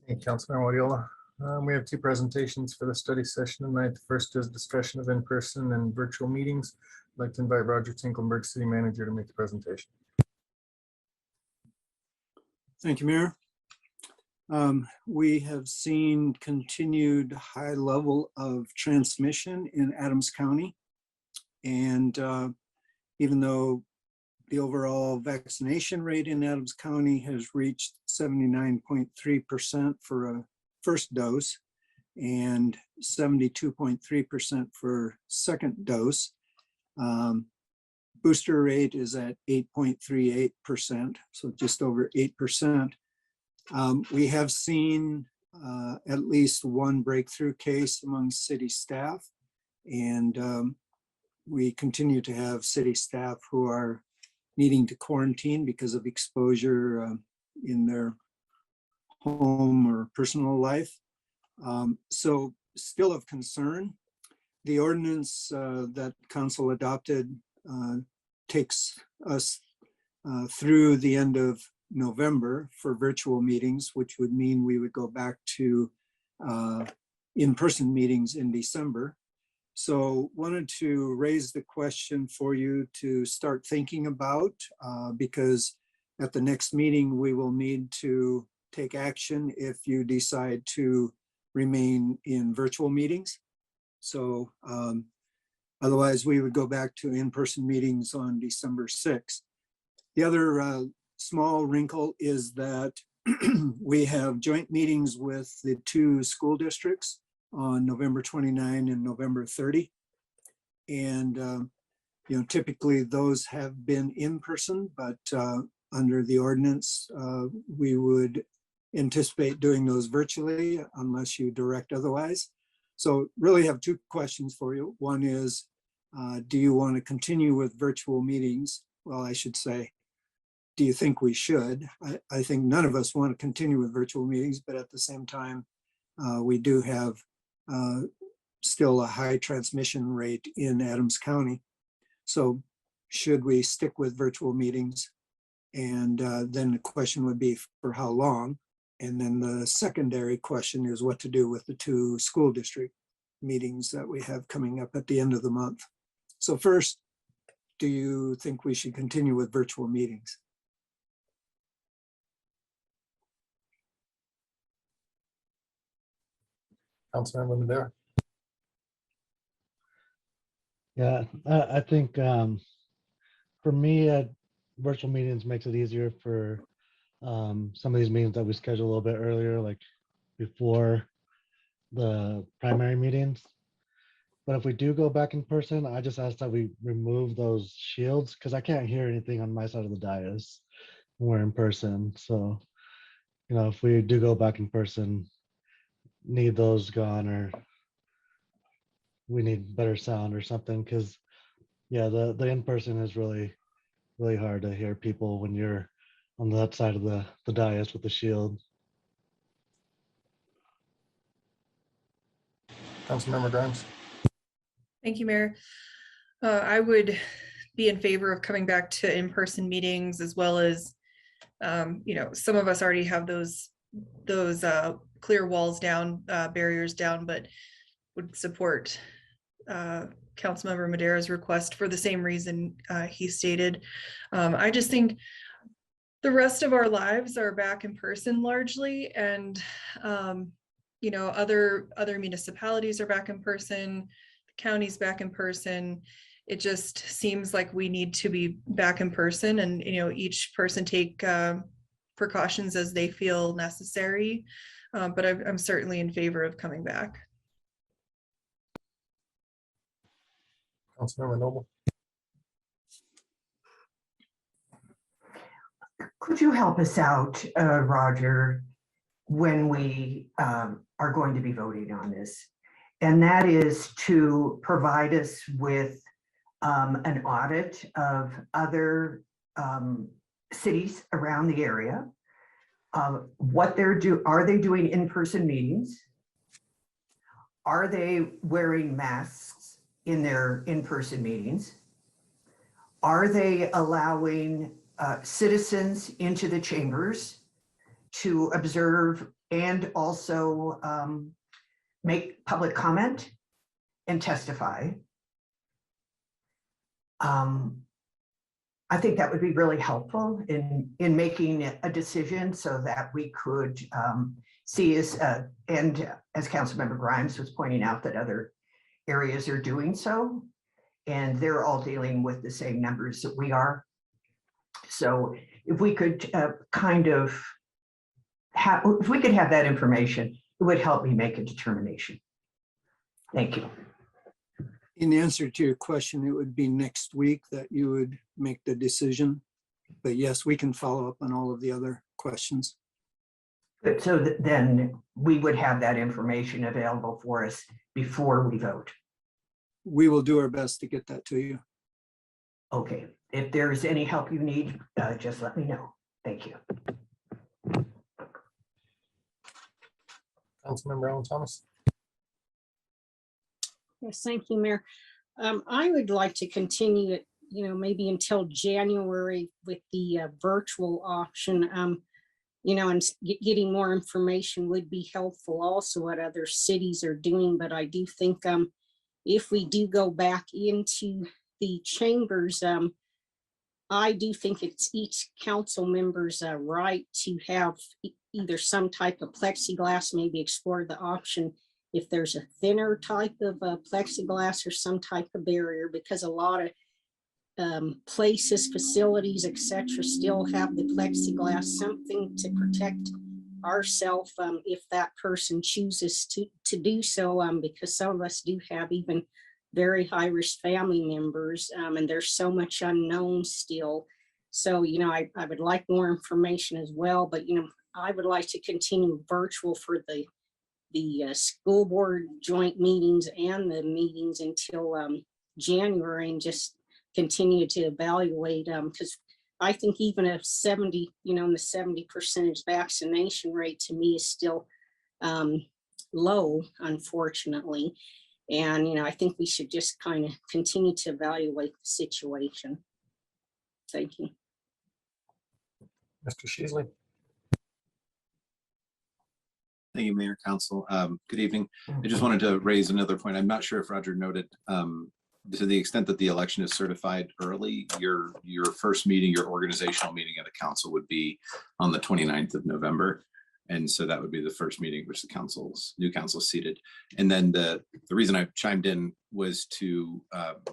Thank you, Councilor Wadiola. We have two presentations for the study session tonight. The first is discussion of in-person and virtual meetings. I'd like to invite Roger Tinklenberg, City Manager, to make the presentation. Thank you, Mayor. We have seen continued high level of transmission in Adams County. And even though the overall vaccination rate in Adams County has reached 79.3% for a first dose and 72.3% for second dose, booster rate is at 8.38%, so just over 8%. We have seen at least one breakthrough case among city staff, and we continue to have city staff who are needing to quarantine because of exposure in their home or personal life. So still of concern. The ordinance that council adopted takes us through the end of November for virtual meetings, which would mean we would go back to in-person meetings in December. So wanted to raise the question for you to start thinking about, because at the next meeting, we will need to take action if you decide to remain in virtual meetings. So otherwise we would go back to in-person meetings on December 6th. The other small wrinkle is that we have joint meetings with the two school districts on November 29 and November 30. And typically those have been in person, but under the ordinance, we would anticipate doing those virtually unless you direct otherwise. So really have two questions for you. One is, do you want to continue with virtual meetings? Well, I should say, do you think we should? I think none of us want to continue with virtual meetings, but at the same time, we do have still a high transmission rate in Adams County. So should we stick with virtual meetings? And then the question would be for how long? And then the secondary question is what to do with the two school district meetings that we have coming up at the end of the month. So first, do you think we should continue with virtual meetings? Councilmember Madera. Yeah, I think for me, virtual meetings makes it easier for some of these meetings that we schedule a little bit earlier, like before the primary meetings. But if we do go back in person, I just ask that we remove those shields because I can't hear anything on my side of the dais when we're in person. So, if we do go back in person, need those gone, or we need better sound or something, because yeah, the in-person is really hard to hear people when you're on that side of the dais with the shield. Councilmember Grimes. Thank you, Mayor. I would be in favor of coming back to in-person meetings, as well as some of us already have those clear walls down, barriers down, but would support Councilmember Madera's request for the same reason he stated. I just think the rest of our lives are back in person largely, and other municipalities are back in person, the county's back in person. It just seems like we need to be back in person, and each person take precautions as they feel necessary. But I'm certainly in favor of coming back. Councilmember Noble. Could you help us out, Roger, when we are going to be voting on this? And that is to provide us with an audit of other cities around the area. What are they doing in-person meetings? Are they wearing masks in their in-person meetings? Are they allowing citizens into the chambers to observe and also make public comment and testify. I think that would be really helpful in making a decision so that we could see as, and as Councilmember Grimes was pointing out, that other areas are doing so, and they're all dealing with the same numbers that we are. So if we could kind of have, if we could have that information, it would help me make a determination. Thank you. In answer to your question, it would be next week that you would make the decision. But yes, we can follow up on all of the other questions. Good. So then we would have that information available for us before we vote. We will do our best to get that to you. Okay. If there's any help you need, just let me know. Thank you. Councilmember Alan Thomas. Yes, thank you, Mayor. I would like to continue it, maybe until January with the virtual option, and getting more information would be helpful also what other cities are doing. But I do think if we do go back into the chambers, I do think it's each council member's right to have either some type of plexiglass, maybe explore the option if there's a thinner type of plexiglass or some type of barrier, because a lot of places, facilities, etc., still have the plexiglass, something to protect ourselves if that person chooses to do so, because some of us do have even very high-risk family members, and there's so much unknown still. So, I would like more information as well, but, I would like to continue virtual for the school board joint meetings and the meetings until January, and just continue to evaluate, because I think even if 70, in the 70% vaccination rate to me is still low, unfortunately. And, I think we should just kind of continue to evaluate the situation. Thank you. Mr. Sheasley. Thank you, Mayor, Council. Good evening. I just wanted to raise another point. I'm not sure if Roger noted, to the extent that the election is certified early, your first meeting, your organizational meeting of the council would be on the 29th of November. And so that would be the first meeting which the new council is seated. And then the reason I chimed in was to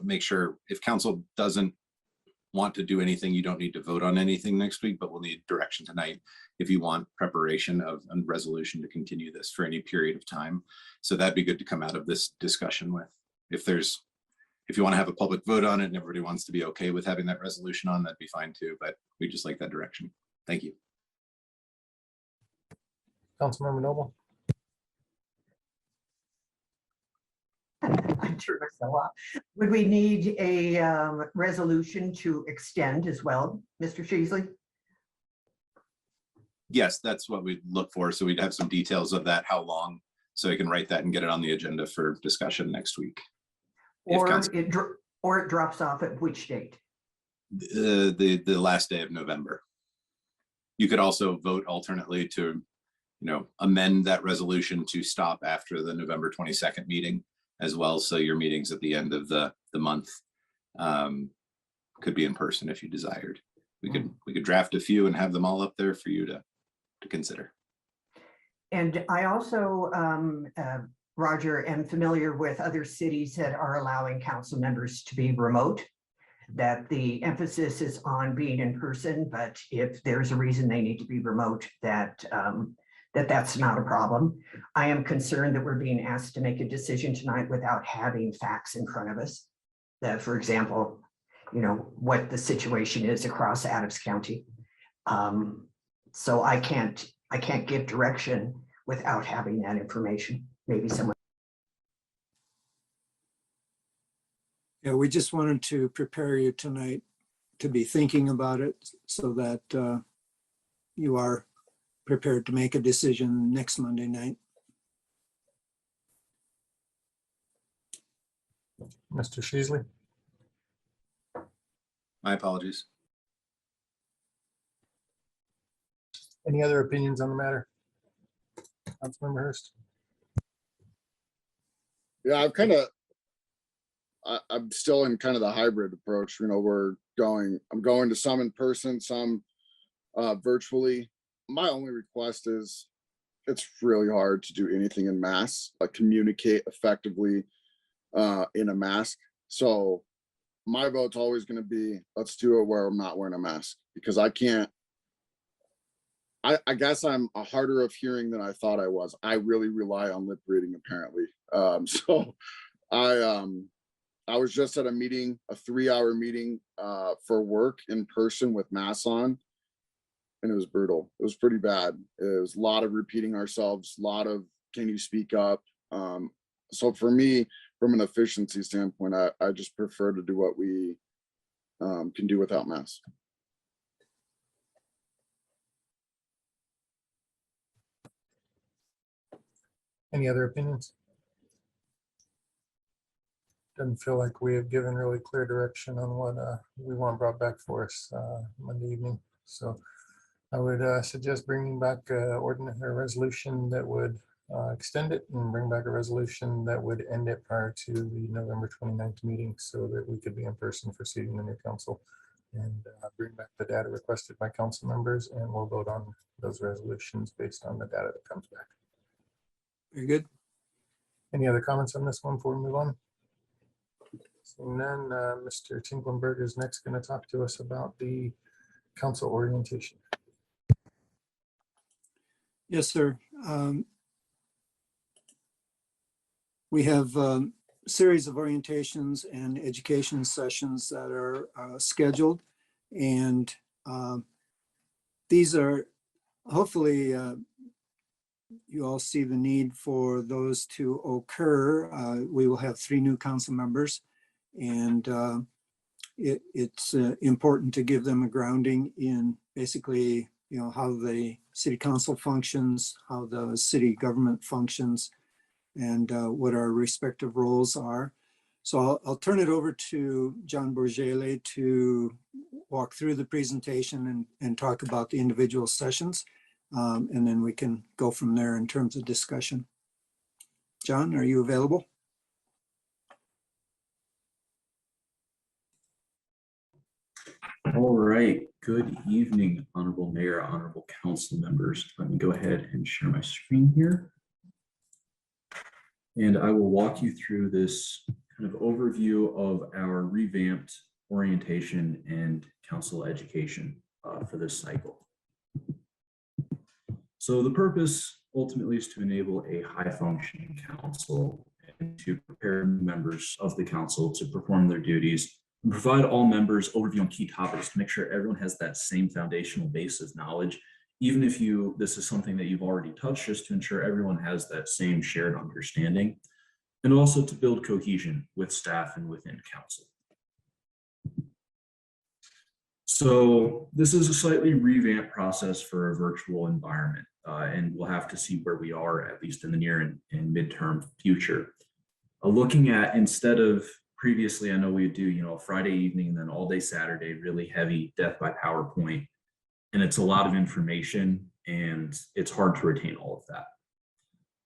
make sure if council doesn't want to do anything, you don't need to vote on anything next week, but we'll need direction tonight if you want preparation of a resolution to continue this for any period of time. So that'd be good to come out of this discussion with. If you want to have a public vote on it and everybody wants to be okay with having that resolution on, that'd be fine too, but we just like that direction. Thank you. Councilmember Noble. I'm sure it's a lot. Would we need a resolution to extend as well, Mr. Sheasley? Yes, that's what we'd look for. So we'd have some details of that, how long, so I can write that and get it on the agenda for discussion next week. Or it drops off at which date? The last day of November. You could also vote alternately to, amend that resolution to stop after the November 22nd meeting as well. So your meetings at the end of the month could be in person if you desired. We could draft a few and have them all up there for you to consider. And I also, Roger, am familiar with other cities that are allowing council members to be remote, that the emphasis is on being in person, but if there's a reason they need to be remote, that's not a problem. I am concerned that we're being asked to make a decision tonight without having facts in front of us. That, for example, what the situation is across Adams County. So I can't give direction without having that information. Maybe someone. Yeah, we just wanted to prepare you tonight to be thinking about it so that you are prepared to make a decision next Monday night. Mr. Sheasley. My apologies. Any other opinions on the matter? Councilmember Hurst. Yeah, I'm still in kind of the hybrid approach. You know, I'm going to some in person, some virtually. My only request is it's really hard to do anything in mass, like communicate effectively in a mask. So my vote's always going to be, let's do it where I'm not wearing a mask, because I guess I'm a harder of hearing than I thought I was. I really rely on lip reading apparently. So I was just at a meeting, a 3-hour meeting for work in person with masks on, and it was brutal. It was pretty bad. It was a lot of repeating ourselves, a lot of, can you speak up? So for me, from an efficiency standpoint, I just prefer to do what we can do without masks. Any other opinions? Doesn't feel like we have given really clear direction on what we want brought back for us Monday evening. So I would suggest bringing back a resolution that would extend it, and bring back a resolution that would end it prior to the November 29th meeting, so that we could be in person for seating the new council, and bring back the data requested by council members, and we'll vote on those resolutions based on the data that comes back. Very good. Any other comments on this one before we move on? Seeing none, Mr. Tinklenberg is next going to talk to us about the council orientation. Yes, sir. We have a series of orientations and education sessions that are scheduled, and these are hopefully you all see the need for those to occur. We will have 3 new council members, and it's important to give them a grounding in basically, how the city council functions, how the city government functions, and what our respective roles are. So I'll turn it over to John Borgele to walk through the presentation and talk about the individual sessions. And then we can go from there in terms of discussion. John, are you available? All right. Good evening, Honorable Mayor, Honorable Council members. Let me go ahead and share my screen here. And I will walk you through this kind of overview of our revamped orientation and council education for this cycle. So the purpose ultimately is to enable a high-functioning council and to prepare members of the council to perform their duties and provide all members overview on key topics to make sure everyone has that same foundational base of knowledge, even if this is something that you've already touched, just to ensure everyone has that same shared understanding, and also to build cohesion with staff and within council. So this is a slightly revamped process for a virtual environment, and we'll have to see where we are, at least in the near and midterm future. Looking at, instead of previously, I know we would do, a Friday evening and then all day Saturday, really heavy death by PowerPoint. And it's a lot of information and it's hard to retain all of that.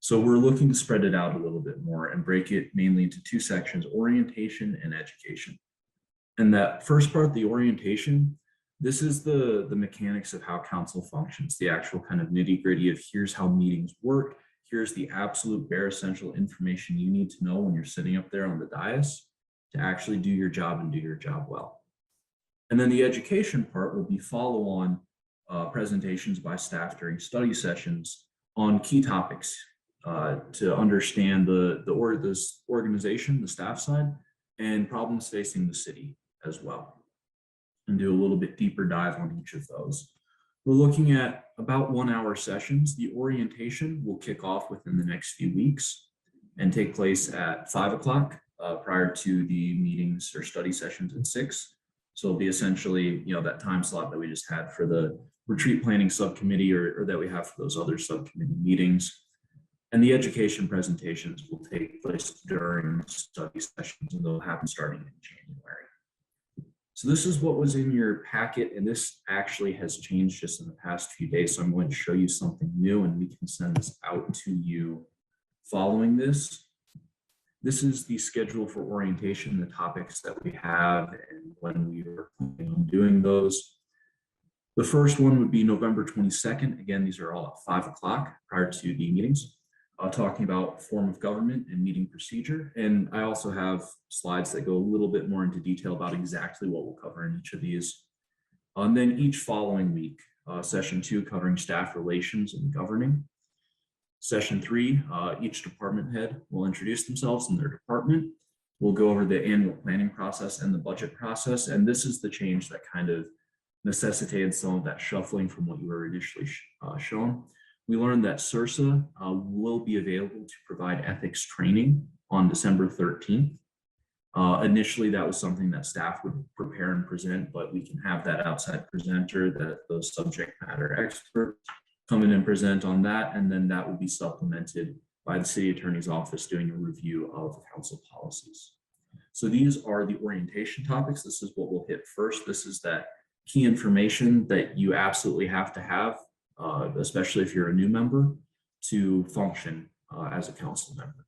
So we're looking to spread it out a little bit more and break it mainly into 2 sections, orientation and education. And that first part, the orientation, this is the mechanics of how council functions, the actual kind of nitty-gritty of here's how meetings work, here's the absolute bare essential information you need to know when you're sitting up there on the dais to actually do your job and do your job well. And then the education part will be follow-on presentations by staff during study sessions on key topics to understand the organization, the staff side, and problems facing the city as well, and do a little bit deeper dive on each of those. We're looking at about 1-hour sessions. The orientation will kick off within the next few weeks and take place at 5 o'clock prior to the meetings or study sessions at 6. So it'll be essentially, that time slot that we just had for the retreat planning subcommittee or that we have for those other subcommittee meetings. And the education presentations will take place during study sessions, and they'll happen starting in January. So this is what was in your packet, and this actually has changed just in the past few days. So I'm going to show you something new, and we can send this out to you following this. This is the schedule for orientation, the topics that we have, and when we are planning on doing those. The first one would be November 22nd. Again, these are all at 5 o'clock prior to the meetings, talking about form of government and meeting procedure. And I also have slides that go a little bit more into detail about exactly what we'll cover in each of these. And then each following week, session 2 covering staff relations and governing. Session 3, each department head will introduce themselves and their department. We'll go over the annual planning process and the budget process. And this is the change that kind of necessitated some of that shuffling from what you were initially shown. We learned that CIRSA will be available to provide ethics training on December 13th. Initially, that was something that staff would prepare and present, but we can have that outside presenter, that those subject matter experts come in and present on that, and then that will be supplemented by the city attorney's office doing a review of council policies. So these are the orientation topics. This is what we'll hit first. This is that key information that you absolutely have to have, especially if you're a new member, to function as a council member.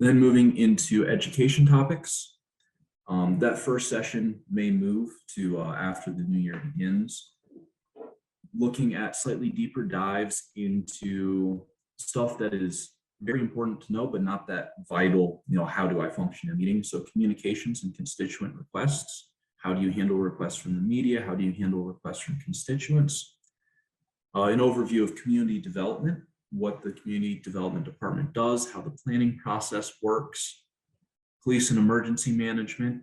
Then moving into education topics. That first session may move to after the new year begins, looking at slightly deeper dives into stuff that is very important to know, but not that vital, how do I function in meetings? So communications and constituent requests. How do you handle requests from the media? How do you handle requests from constituents? An overview of community development, what the community development department does, how the planning process works, police and emergency management,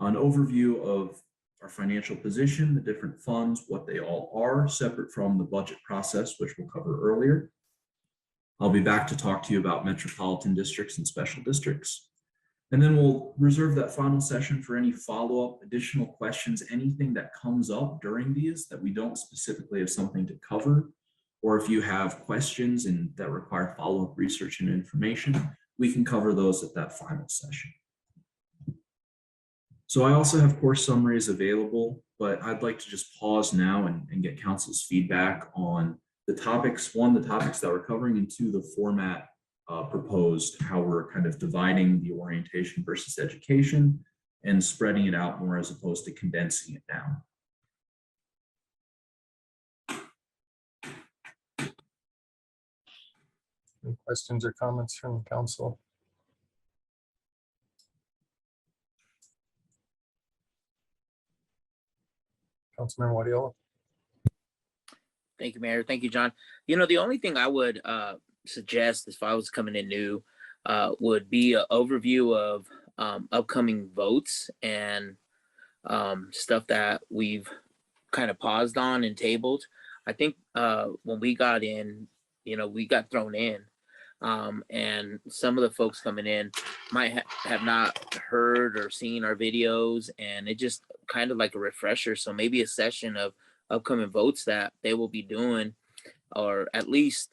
an overview of our financial position, the different funds, what they all are, separate from the budget process, which we'll cover earlier. I'll be back to talk to you about metropolitan districts and special districts. And then we'll reserve that final session for any follow-up, additional questions, anything that comes up during these that we don't specifically have something to cover, or if you have questions and that require follow-up research and information, we can cover those at that final session. So I also have course summaries available, but I'd like to just pause now and get council's feedback on the topics, one, the topics that we're covering, and two, the format proposed, how we're kind of dividing the orientation versus education and spreading it out more as opposed to condensing it down. Any questions or comments from council? Councilmember Wadiola. Thank you, Mayor. Thank you, John. The only thing I would suggest if I was coming in new would be an overview of upcoming votes and stuff that we've kind of paused on and tabled. I think when we got in, we got thrown in, and some of the folks coming in might have not heard or seen our videos, and it just kind of like a refresher. So maybe a session of upcoming votes that they will be doing, or at least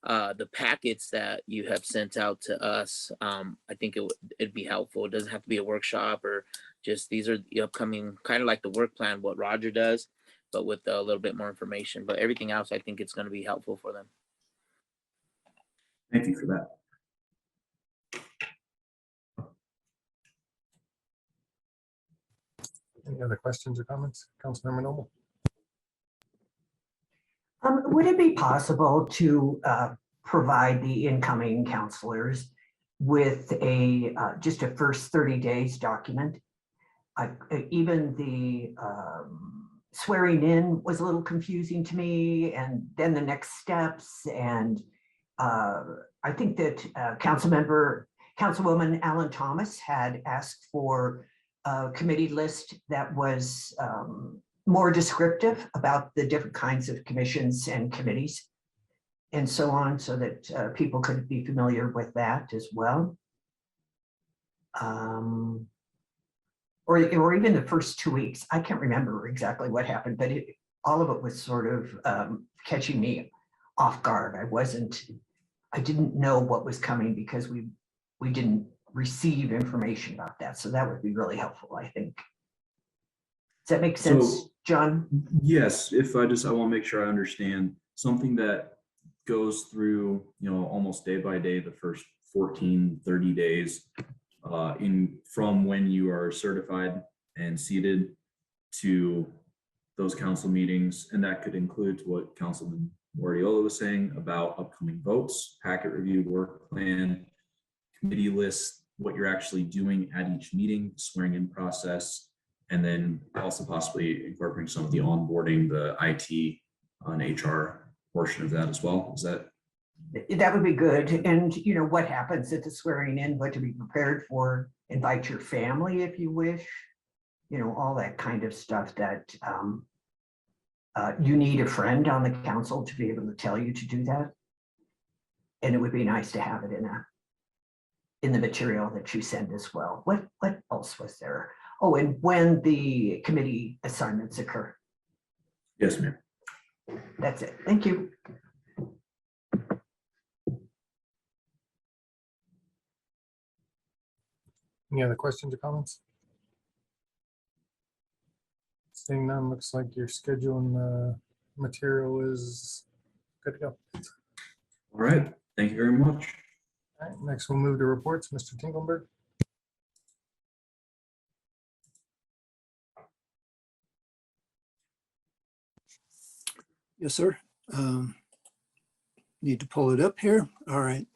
the packets that you have sent out to us. I think it'd be helpful. It doesn't have to be a workshop, or just these are the upcoming, kind of like the work plan, what Roger does, but with a little bit more information. But everything else, I think it's going to be helpful for them. Thank you for that. Any other questions or comments? Councilmember Noble. Would it be possible to provide the incoming counselors with just a first 30 days document? Even the swearing in was a little confusing to me, and then the next steps. And I think that Councilwoman Alan Thomas had asked for a committee list that was more descriptive about the different kinds of commissions and committees and so on, so that people could be familiar with that as well. Or even the first 2 weeks. I can't remember exactly what happened, but all of it was sort of catching me off guard. I didn't know what was coming because we didn't receive information about that. So that would be really helpful, I think. Does that make sense, So, John? yes, I want to make sure I understand something that goes through, almost day by day, the first 14, 30 days from when you are certified and seated to those council meetings. And that could include what Councilman Guardiola was saying about upcoming votes, packet review, work plan, committee list, what you're actually doing at each meeting, swearing in process, and then also possibly incorporating some of the onboarding, the IT and HR portion of that as well. Is that? That would be good. And what happens at the swearing in, what to be prepared for, invite your family if you wish, all that kind of stuff that you need a friend on the council to be able to tell you to do that. And it would be nice to have it in the material that you send as well. What else was there? Oh, and when the committee assignments occur. Yes, ma'am. That's it. Thank you. Any other questions or comments? Seeing none, looks like your schedule and material is good to go. All right. Thank you very much. All right, next we'll move to reports. Mr. Tingelberg. Yes, sir. Need to pull it up here. All right.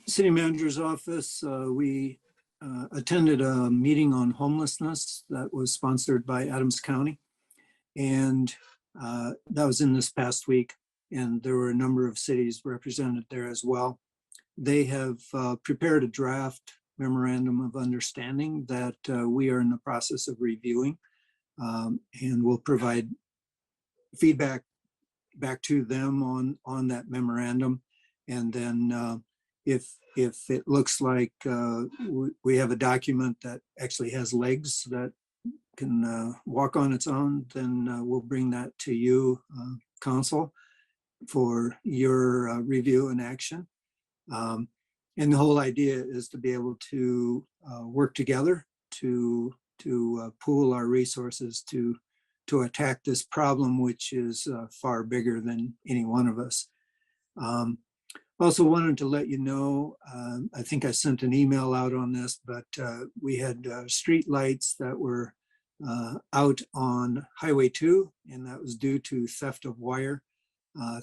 City Manager's Office, we attended a meeting on homelessness that was sponsored by Adams County. And that was in this past week. And there were a number of cities represented there as well. They have prepared a draft memorandum of understanding that we are in the process of reviewing. And we'll provide feedback back to them on that memorandum. And then if it looks like we have a document that actually has legs that can walk on its own, then we'll bring that to you, council, for your review and action. And the whole idea is to be able to work together to pool our resources to attack this problem, which is far bigger than any one of us. Also wanted to let you know, I think I sent an email out on this, but we had street lights that were out on Highway 2, and that was due to theft of wire.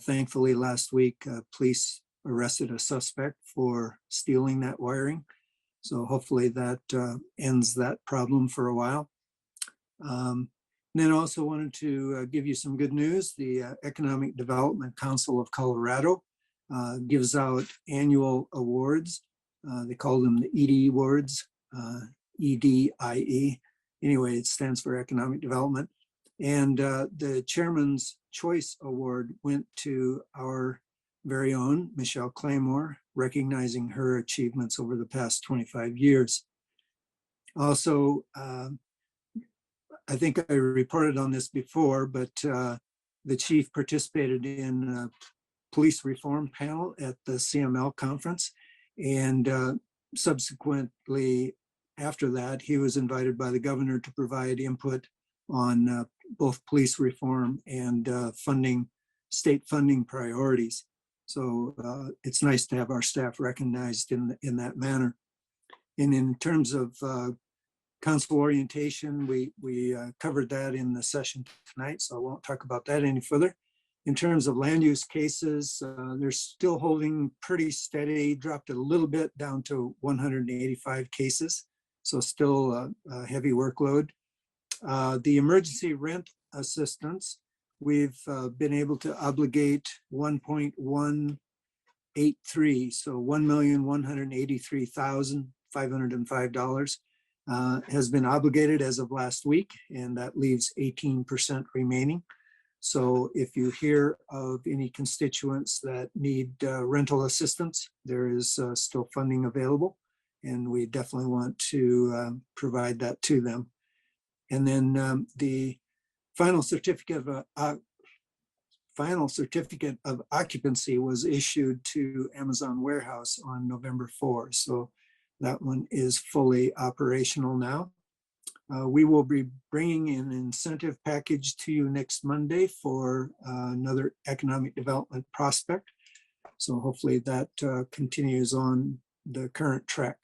Thankfully, last week, police arrested a suspect for stealing that wiring. So hopefully that ends that problem for a while. Then also wanted to give you some good news. The Economic Development Council of Colorado gives out annual awards. They call them the EDI awards, EDIE. Anyway, it stands for Economic Development. And the Chairman's Choice Award went to our very own Michelle Claymore, recognizing her achievements over the past 25 years. Also, I think I reported on this before, but the chief participated in a police reform panel at the CML conference. And subsequently, after that, he was invited by the governor to provide input on both police reform and state funding priorities. So it's nice to have our staff recognized in that manner. And in terms of council orientation, we covered that in the session tonight, so I won't talk about that any further. In terms of land use cases, they're still holding pretty steady, dropped a little bit down to 185 cases, so still a heavy workload. The emergency rent assistance, we've been able to obligate 1.183, so $1,183,505 has been obligated as of last week, and that leaves 18% remaining. So if you hear of any constituents that need rental assistance, there is still funding available, and we definitely want to provide that to them. And then the final certificate of final certificate of occupancy was issued to Amazon Warehouse on November 4. So that one is fully operational now. We will be bringing an incentive package to you next Monday for another economic development prospect. So hopefully that continues on the current track.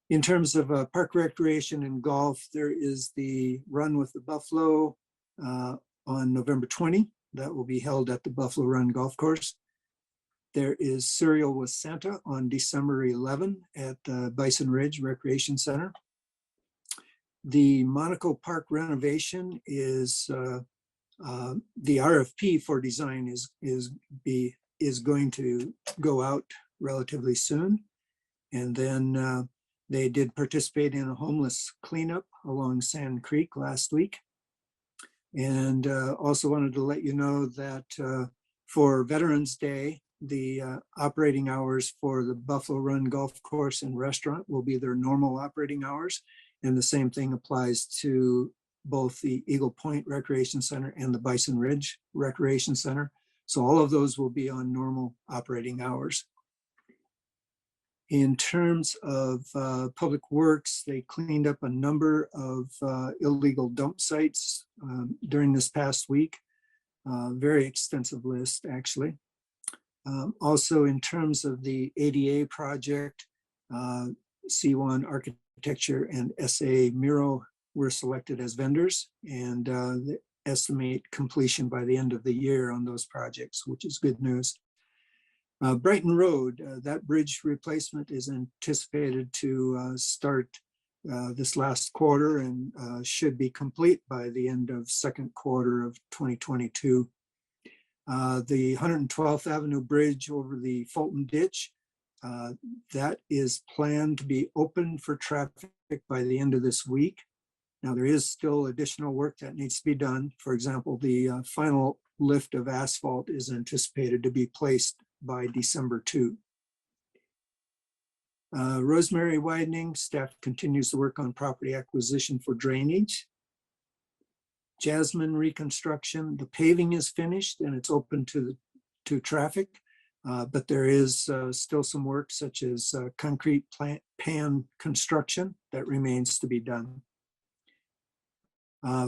In terms of park recreation and golf, there is the Run with the Buffalo on November 20. That will be held at the Buffalo Run Golf Course. There is Cereal with Santa on December 11 at Bison Ridge Recreation Center. The Monaco Park renovation is the RFP for design is going to go out relatively soon. And then they did participate in a homeless cleanup along Sand Creek last week. And also wanted to let you know that for Veterans Day, the operating hours for the Buffalo Run Golf Course and Restaurant will be their normal operating hours. And the same thing applies to both the Eagle Point Recreation Center and the Bison Ridge Recreation Center. So all of those will be on normal operating hours. In terms of public works, they cleaned up a number of illegal dump sites during this past week. Very extensive list, actually. Also, in terms of the ADA project, C1 Architecture and SA Miro were selected as vendors, and they estimate completion by the end of the year on those projects, which is good news. Brighton Road, that bridge replacement is anticipated to start this last quarter and should be complete by the end of second quarter of 2022. The 112th Avenue Bridge over the Fulton Ditch, that is planned to be open for traffic by the end of this week. Now, there is still additional work that needs to be done. For example, the final lift of asphalt is anticipated to be placed by December 2. Rosemary widening, staff continues to work on property acquisition for drainage. Jasmine reconstruction, the paving is finished and it's open to traffic, but there is still some work such as concrete pan construction that remains to be done.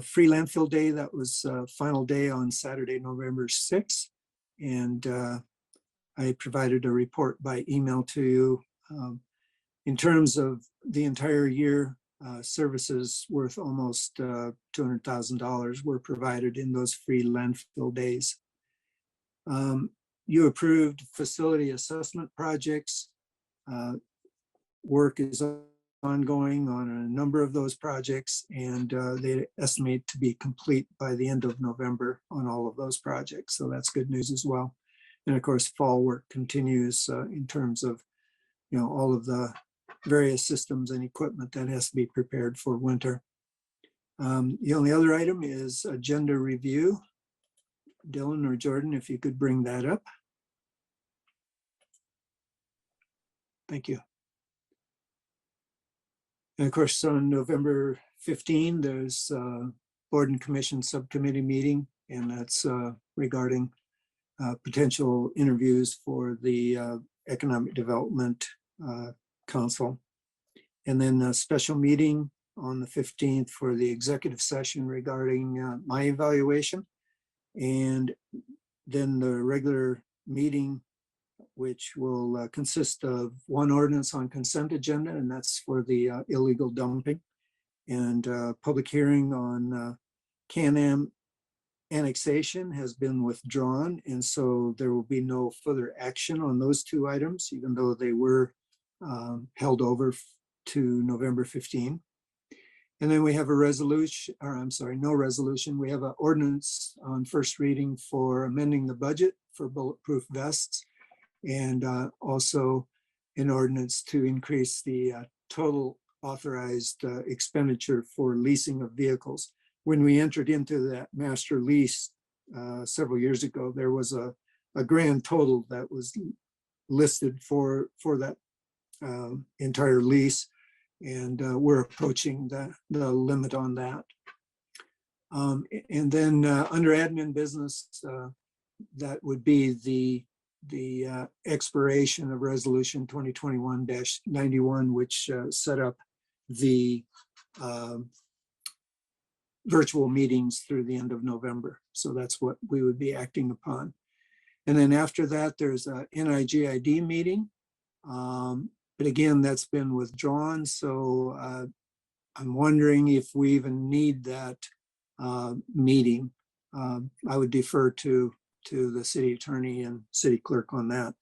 Free landfill day, that was final day on Saturday, November 6th. And I provided a report by email to you. In terms of the entire year, services worth almost $200,000 were provided in those free landfill days. You approved facility assessment projects. Work is ongoing on a number of those projects, and they estimate to be complete by the end of November on all of those projects. So that's good news as well. And of course, fall work continues in terms of, all of the various systems and equipment that has to be prepared for winter. The only other item is agenda review. Dylan or Jordan, if you could bring that up. Thank you. And of course, on November 15, there's a Board and Commission Subcommittee meeting, and that's regarding potential interviews for the Economic Development Council. And then a special meeting on the 15th for the executive session regarding my evaluation. And then the regular meeting, which will consist of one ordinance on consent agenda, and that's for the illegal dumping, and public hearing on Can-Am annexation has been withdrawn. And so there will be no further action on those two items, even though they were held over to November 15. And then we have a resolution, or I'm sorry, no resolution. We have an ordinance on first reading for amending the budget for bulletproof vests, and also an ordinance to increase the total authorized expenditure for leasing of vehicles. When we entered into that master lease several years ago, there was a grand total that was listed for that entire lease, and we're approaching the limit on that. And then under admin business, that would be the expiration of resolution 2021-91, which set up the virtual meetings through the end of November. So that's what we would be acting upon. And then after that, there's a NIGID meeting. But again, that's been withdrawn. So I'm wondering if we even need that meeting. I would defer to the city attorney and city clerk on that.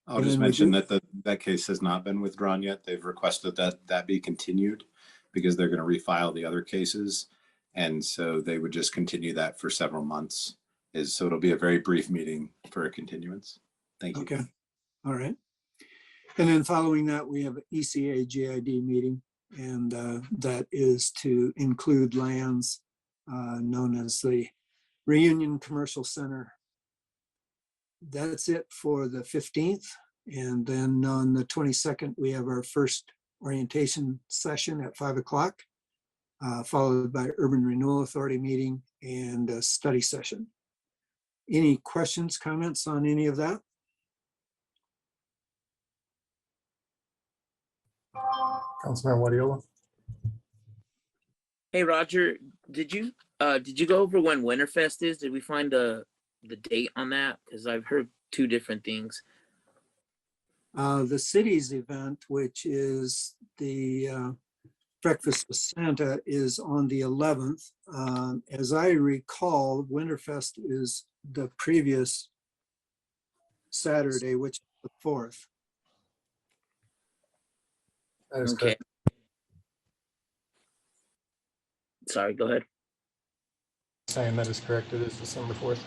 I'll And just then we mention do- that that case has not been withdrawn yet. They've requested that be continued because they're going to refile the other cases. And so they would just continue that for several months. So it'll be a very brief meeting for a continuance. Thank you. Okay, all right. And then following that, we have an ECA GID meeting, and that is to include lands known as the Reunion Commercial Center. That's it for the 15th. And then on the 22nd, we have our first orientation session at 5 o'clock, followed by Urban Renewal Authority meeting and a study session. Any questions, comments on any of that? Councilmember Wadiola. Hey, Roger, did you go over when Winterfest is? Did we find the date on that? Because I've heard two different things. The city's event, which is the Breakfast with Santa, is on the 11th. As I recall, Winterfest is the previous Saturday, which is the 4th. That is Okay. correct. Sorry, go ahead. Saying that is correct. It is December 4th.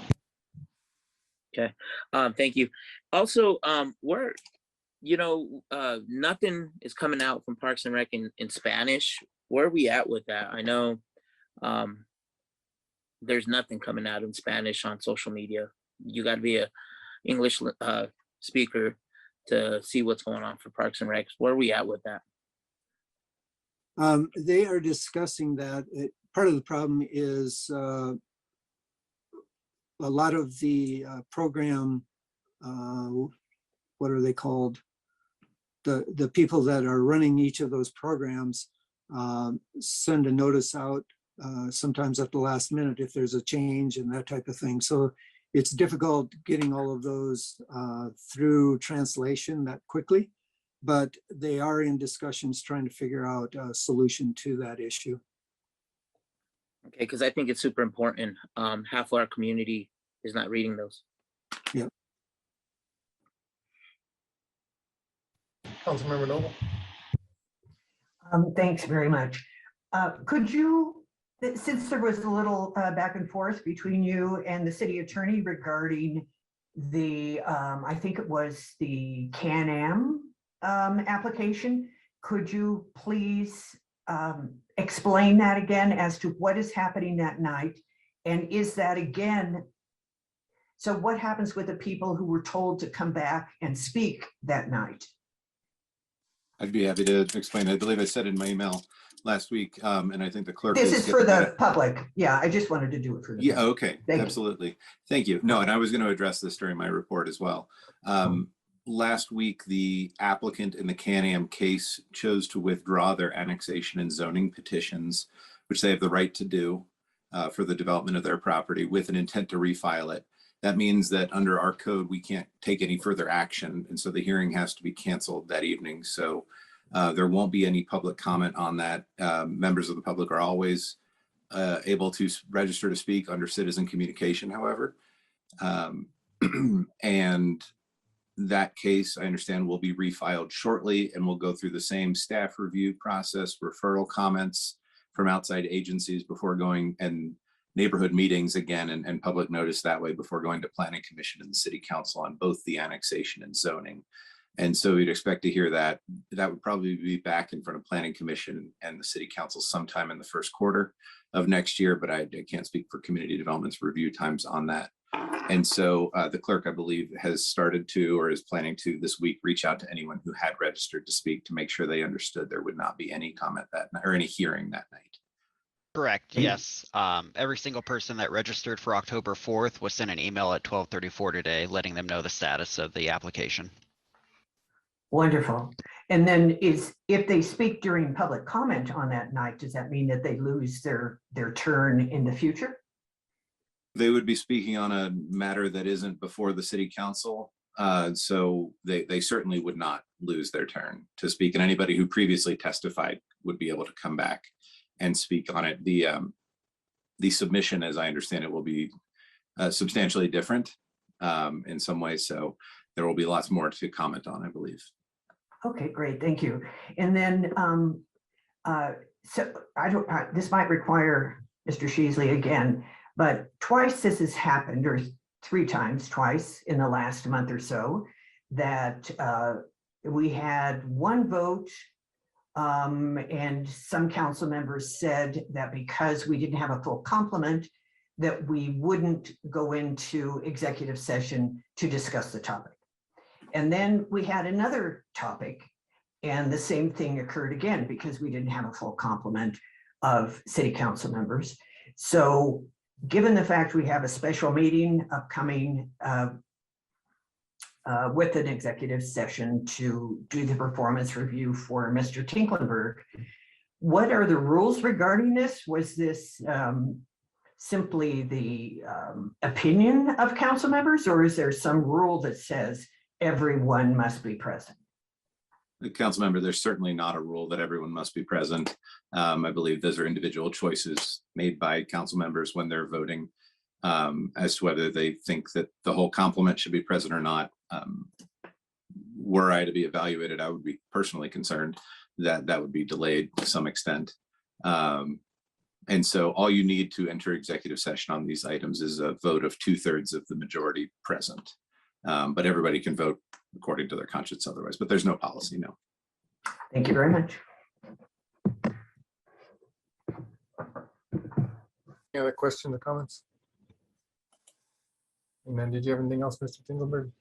Thank you. Also, nothing is coming out from Parks and Rec in Spanish. Where are we at with that? I know there's nothing coming out in Spanish on social media. You got to be a English speaker to see what's going on for Parks and Recs. Where are we at with that? They are discussing that. Part of the problem is a lot of the program, what are they called? The people that are running each of those programs send a notice out sometimes at the last minute if there's a change and that type of thing. So it's difficult getting all of those through translation that quickly, but they are in discussions trying to figure out a solution to that issue. Okay, because I think it's super important. Half of our community is not reading those. Yep. Councilmember Noble. Thanks very much. Could you, since there was a little back and forth between you and the city attorney regarding the, I think it was the Can-Am application, could you please explain that again as to what is happening that night? And is that again, so what happens with the people who were told to come back and speak that night? I'd be happy to explain. I believe I said in my email last week, and I think the clerk. This is for the public. Yeah, I just wanted to do it for the Yeah, public. okay, Thank you. absolutely. Thank you. No, and I was going to address this during my report as well. Last week, the applicant in the Can-Am case chose to withdraw their annexation and zoning petitions, which they have the right to do for the development of their property with an intent to refile it. That means that under our code, we can't take any further action. And so the hearing has to be canceled that evening. So there won't be any public comment on that. Members of the public are always able to register to speak under citizen communication, however. And that case, I understand, will be refiled shortly and will go through the same staff review process, referral comments from outside agencies before going, and neighborhood meetings again, and public notice that way before going to planning commission and the city council on both the annexation and zoning. And so we'd expect to hear that. That would probably be back in front of planning commission and the city council sometime in the first quarter of next year, but I can't speak for community development's review times on that. And so the clerk, I believe, has started to, or is planning to this week, reach out to anyone who had registered to speak to make sure they understood there would not be any comment that night or any hearing that night. Correct, Thank- yes. Every single person that registered for October 4th was sent an email at 12:34 today, letting them know the status of the application. Wonderful. And then if they speak during public comment on that night, does that mean that they lose their turn in the future? They would be speaking on a matter that isn't before the city council. So they certainly would not lose their turn to speak, and anybody who previously testified would be able to come back and speak on it. The submission, as I understand it, will be substantially different in some ways. So there will be lots more to comment on, I believe. Okay, great, thank you. And then, so this might require Mr. Sheasley again, but twice this has happened, or 3 times, twice in the last month or so, that we had one vote and some council members said that because we didn't have a full complement, that we wouldn't go into executive session to discuss the topic. And then we had another topic and the same thing occurred again because we didn't have a full complement of city council members. So given the fact we have a special meeting upcoming with an executive session to do the performance review for Mr. Tinklenberg, what are the rules regarding this? Was this simply the opinion of council members, or is there some rule that says everyone must be present? The council member, there's certainly not a rule that everyone must be present. I believe those are individual choices made by council members when they're voting as to whether they think that the whole complement should be present or not. Were I to be evaluated, I would be personally concerned that that would be delayed to some extent. And so all you need to enter executive session on these items is a vote of 2/3 of the majority present. But everybody can vote according to their conscience otherwise, but there's no policy, no. Thank you very much. Any other questions or comments? And then did you have anything else, Mr. Tingelberg?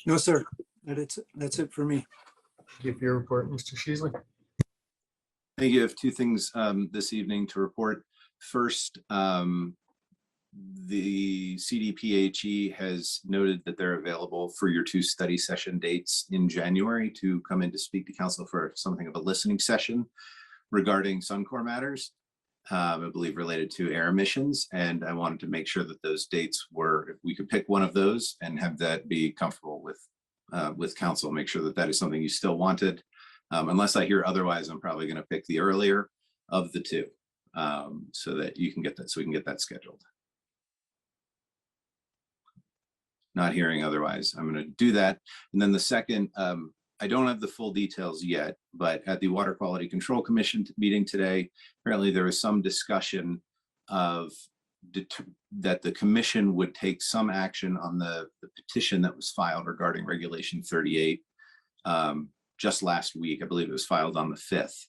No, sir. That's it for me. Give your report, Mr. Sheasley. Thank you. I have 2 things this evening to report. First, the CDPHE has noted that they're available for your 2 study session dates in January to come in to speak to council for something of a listening session regarding Suncor matters, I believe related to air emissions. And I wanted to make sure that those dates were, if we could pick one of those and have that be comfortable with council, make sure that that is something you still wanted. Unless I hear otherwise, I'm probably going to pick the earlier of the 2 so that you can get that, so we can get that scheduled. Not hearing otherwise, I'm going to do that. And then the second, I don't have the full details yet, but at the Water Quality Control Commission meeting today, apparently there was some discussion of that the commission would take some action on the petition that was filed regarding Regulation 38 just last week. I believe it was filed on the 5th.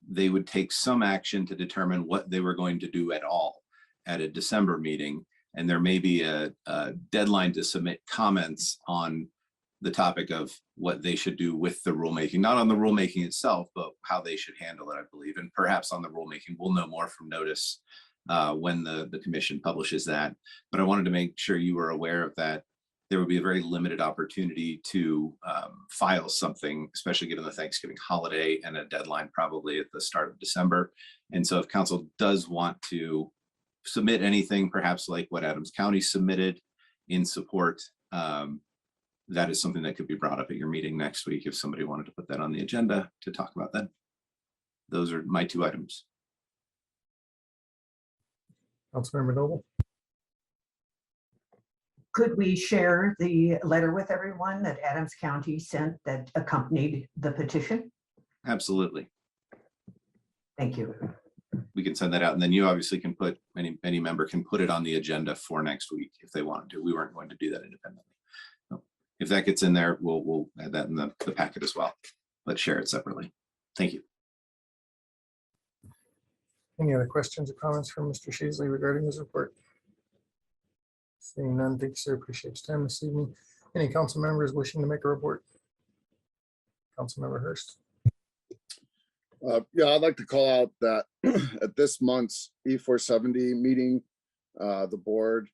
They would take some action to determine what they were going to do at all at a December meeting. And there may be a deadline to submit comments on the topic of what they should do with the rulemaking, not on the rulemaking itself, but how they should handle it, I believe. And perhaps on the rulemaking, we'll know more from notice when the commission publishes that. But I wanted to make sure you were aware of that. There would be a very limited opportunity to file something, especially given the Thanksgiving holiday and a deadline probably at the start of December. And so if council does want to submit anything, perhaps like what Adams County submitted in support, that is something that could be brought up at your meeting next week if somebody wanted to put that on the agenda to talk about that. Those are my 2 items. Councilmember Noble. Could we share the letter with everyone that Adams County sent that accompanied the petition? Absolutely. Thank you. We can send that out, and then you obviously can put, any member can put it on the agenda for next week if they wanted to. We weren't going to do that independently. So if that gets in there, we'll add that in the packet as well, but share it separately. Thank you. Any other questions or comments from Mr. Sheasley regarding his report? Seeing none, thank you, sir. Appreciate your time this evening. Any council members wishing to make a report? Councilmember Hurst. Yeah, I'd like to call out that at this month's E470 meeting, the board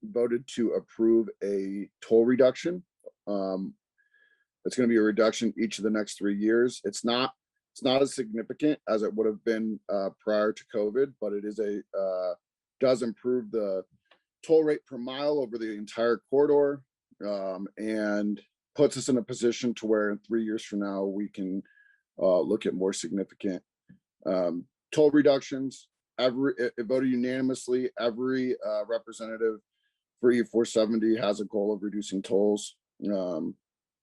voted to approve a toll reduction. It's going to be a reduction each of the next 3 years. It's not as significant as it would have been prior to COVID, but it is does improve the toll rate per mile over the entire corridor, and puts us in a position to where in 3 years from now we can look at more significant toll reductions. It voted unanimously. Every representative for E470 has a goal of reducing tolls.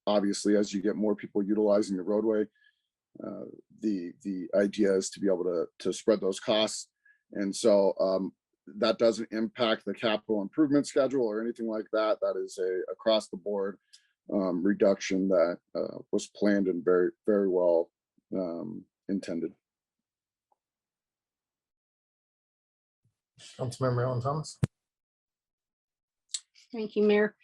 Obviously, as you get more people utilizing the roadway, the idea is to be able to spread those costs. And so that doesn't impact the capital improvement schedule or anything like that. That is a across the board reduction that was planned and very, very well intended. Councilmember Ellen Thomas. Thank you, Mayor.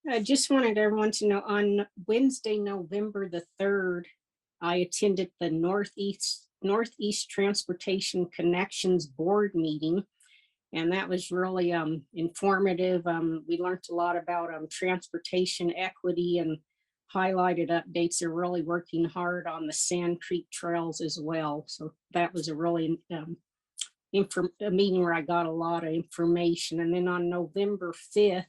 I just wanted everyone to know on Wednesday, November the 3rd, I attended the Northeast Transportation Connections Board meeting. And that was really informative. We learned a lot about transportation equity and highlighted updates. They're really working hard on the Sand Creek trails as well. So that was a really a meeting where I got a lot of information. And then on November 5th,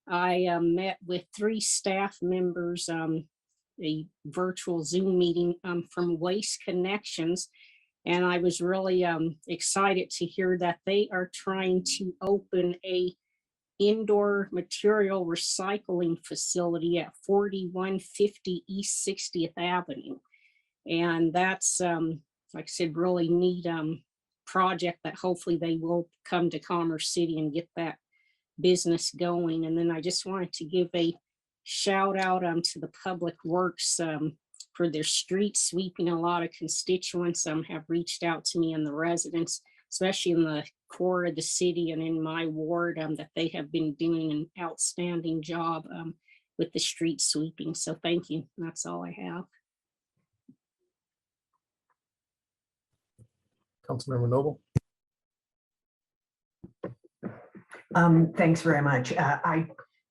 I met with 3 staff members, a virtual Zoom meeting from Waste Connections. And I was really excited to hear that they are trying to open a indoor material recycling facility at 4150 East 60th Avenue. And that's, like I said, really neat project that hopefully they will come to Commerce City and get that business going. And then I just wanted to give a shout out to the Public Works for their street sweeping. A lot of constituents have reached out to me and the residents, especially in the core of the city and in my ward, that they have been doing an outstanding job with the street sweeping. So thank you. That's all I have. Councilmember Noble. Thanks very much.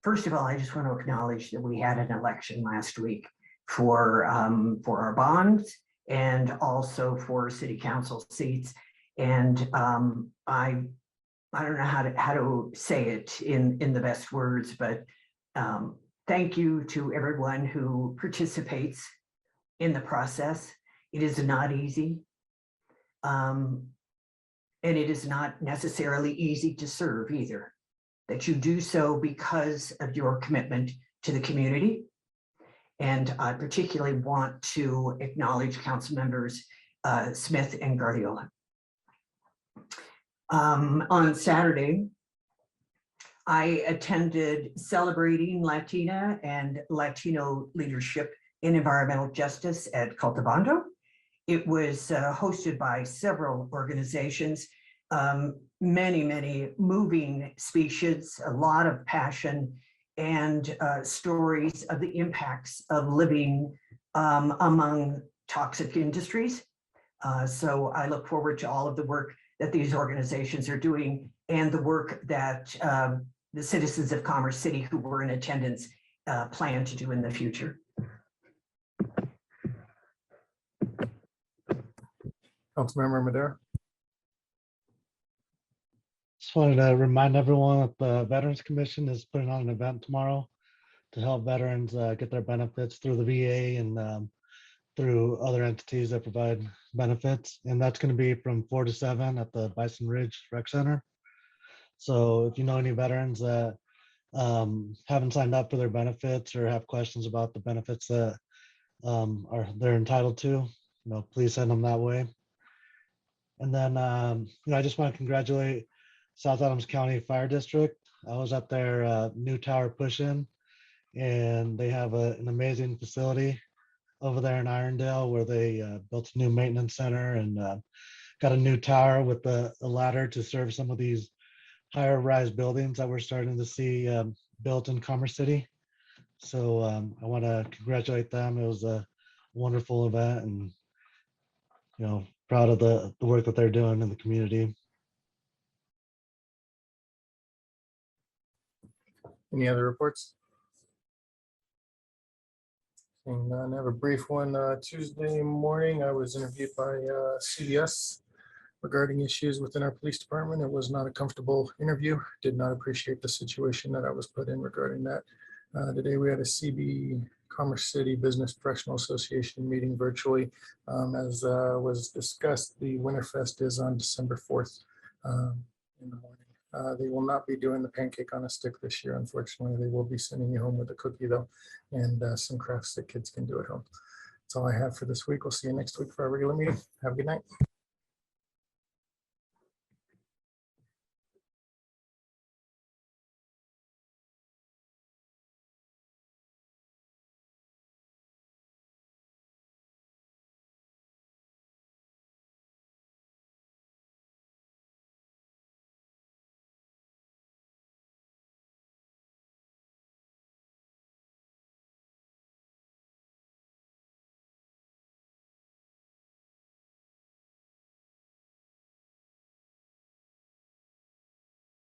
First of all, I just want to acknowledge that we had an election last week for our bonds and also for city council seats. And I don't know how to say it in the best words, but thank you to everyone who participates in the process. It is not easy. And it is not necessarily easy to serve either. That you do so because of your commitment to the community. And I particularly want to acknowledge council members Smith and Guardiola. On Saturday, I attended Celebrating Latina and Latino Leadership in Environmental Justice at Cultivando. It was hosted by several organizations, many moving speeches, a lot of passion, and stories of the impacts of living among toxic industries. So I look forward to all of the work that these organizations are doing and the work that the citizens of Commerce City who were in attendance plan to do in the future. Councilmember Madera. Just wanted to remind everyone that the Veterans Commission is putting on an event tomorrow to help veterans get their benefits through the VA and through other entities that provide benefits. And that's going to be from 4 to 7 at the Bison Ridge Rec Center. So if you know any veterans that haven't signed up for their benefits or have questions about the benefits that they're entitled to, please send them that way. And then I just want to congratulate South Adams County Fire District. I was at their new tower push-in, and they have an amazing facility over there in Irondale where they built a new maintenance center and got a new tower with a ladder to serve some of these higher rise buildings that we're starting to see built in Commerce City. So I want to congratulate them. It was a wonderful event, and proud of the work that they're doing in the community. Any other reports? Seeing none, I have a brief one. Tuesday morning, I was interviewed by CDS regarding issues within our police department. It was not a comfortable interview. Did not appreciate the situation that I was put in regarding that. Today, we had a CB Commerce City Business Professional Association meeting virtually. As was discussed, the Winterfest is on December 4th in the morning. They will not be doing the pancake on a stick this year, unfortunately. They will be sending you home with a cookie, though, and some crafts that kids can do at home. That's all I have for this week. We'll see you next week for our regular meeting. Have a good night.